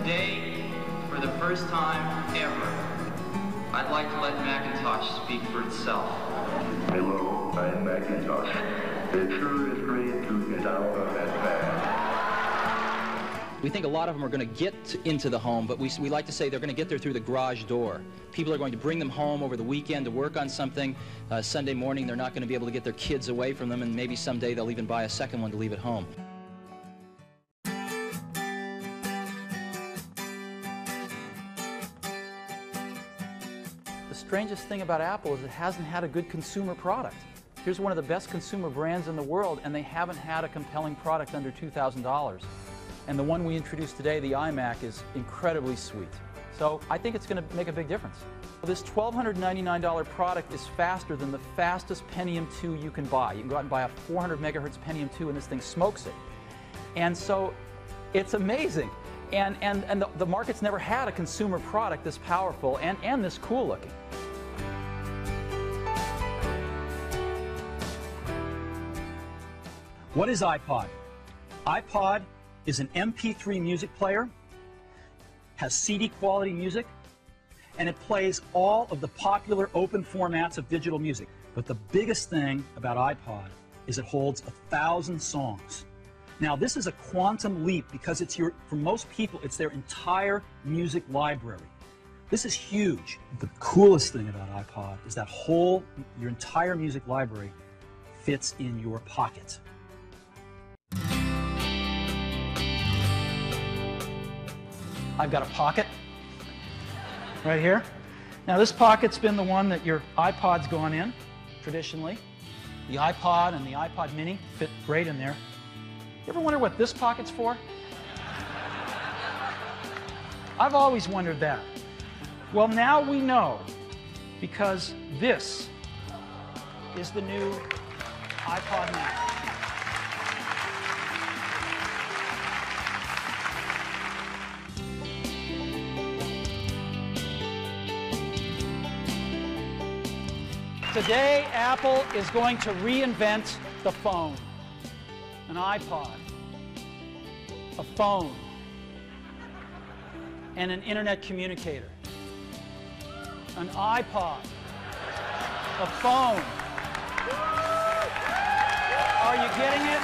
Today, for the first time ever, I'd like to let Macintosh speak for itself. Hello, I'm Macintosh. It sure is great to get out of that bag. We think a lot of them are going to get into the home, but we like to say they're going to get there through the garage door. People are going to bring them home over the weekend to work on something. Sunday morning, they're not going to be able to get their kids away from them, and maybe someday they'll even buy a second one to leave at home. The strangest thing about Apple is it hasn't had a good consumer product. Here's one of the best consumer brands in the world, and they haven't had a compelling product under $2,000. And the one we introduced today, the iMac, is incredibly sweet. So I think it's going to make a big difference. This $1,299 product is faster than the fastest Pentium 2 you can buy. You can go out and buy a 400 megahertz Pentium 2 and this thing smokes it. And so it's amazing. And the market's never had a consumer product this powerful and this cool looking. What is iPod? iPod is an MP3 music player, has CD quality music, and it plays all of the popular open formats of digital music. But the biggest thing about iPod is it holds 1,000 songs. Now this is a quantum leap because for most people it's their entire music library. This is huge. The coolest thing about iPod is that your entire music library fits in your pocket. I've got a pocket right here. Now this pocket's been the one that your iPod's gone in, traditionally. The iPod and the iPod mini fit great in there. You ever wonder what this pocket's for? I've always wondered that. Well, now we know, because this is the new iPod mini. Today, Apple is going to reinvent the phone. An iPod, a phone, and an internet communicator. An iPod, a phone. Are you getting it?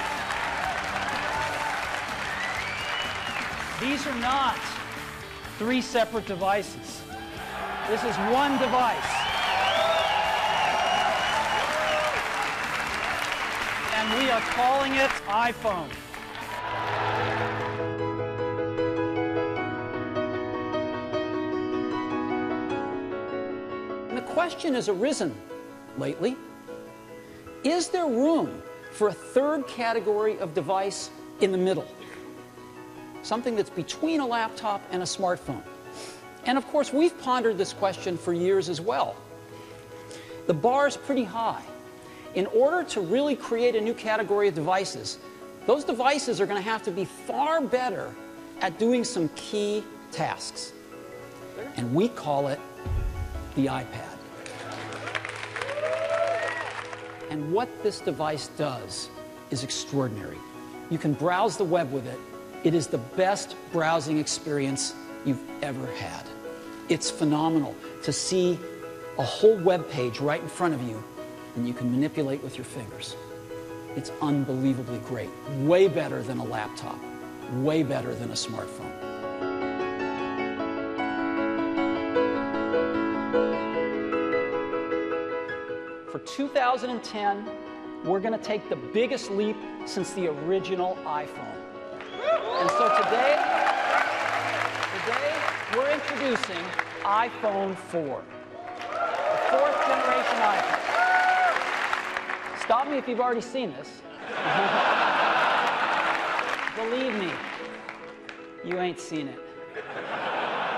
These are not three separate devices. This is one device. And we are calling it iPhone. And the question has arisen lately, is there room for a third category of device in the middle? Something that's between a laptop and a smartphone. And of course, we've pondered this question for years as well. The bar is pretty high. In order to really create a new category of devices, those devices are going to have to be far better at doing some key tasks. And we call it the iPad. And what this device does is extraordinary. You can browse the web with it. It is the best browsing experience you've ever had. It's phenomenal to see a whole web page right in front of you and you can manipulate with your fingers. It's unbelievably great. Way better than a laptop. Way better than a smartphone. For 2010, we're going to take the biggest leap since the original iPhone. And so today we're introducing iPhone 4, the 4th generation iPhone. Stop me if you've already seen this. Believe me, you ain't seen it.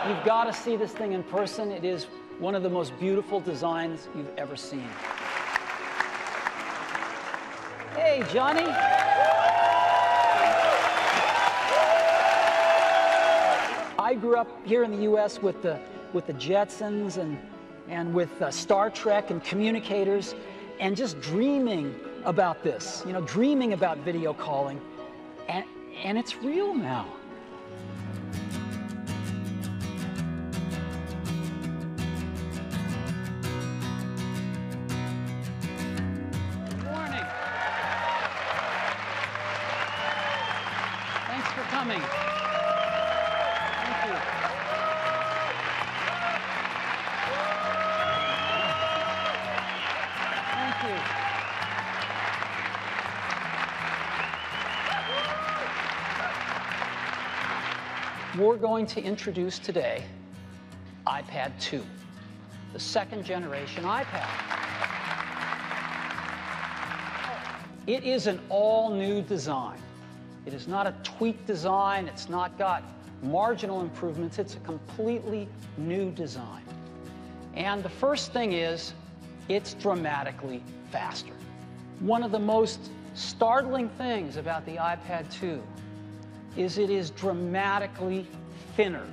You've got to see this thing in person. It is one of the most beautiful designs you've ever seen. Hey, Johnny. I grew up here in the U.S. with the Jetsons and with Star Trek and communicators, and just dreaming about this, dreaming about video calling, and it's real now. We're going to introduce today iPad 2, the second generation iPad. It is an all-new design. It is not a tweaked design. It's not got marginal improvements. It's a completely new design. And the first thing is, it's dramatically faster. One of the most startling things about the iPad 2 is it is dramatically thinner.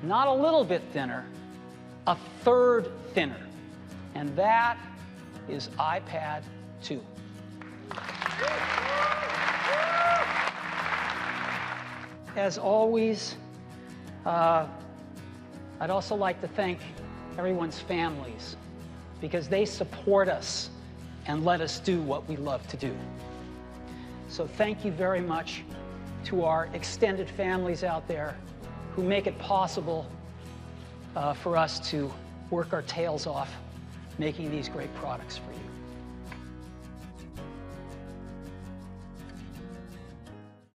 Not a little bit thinner, a third thinner. And that is iPad 2. As always, I'd also like to thank everyone's families, because they support us and let us do what we love to do. So thank you very much to our extended families out there who make it possible for us to work our tails off making these great products for you.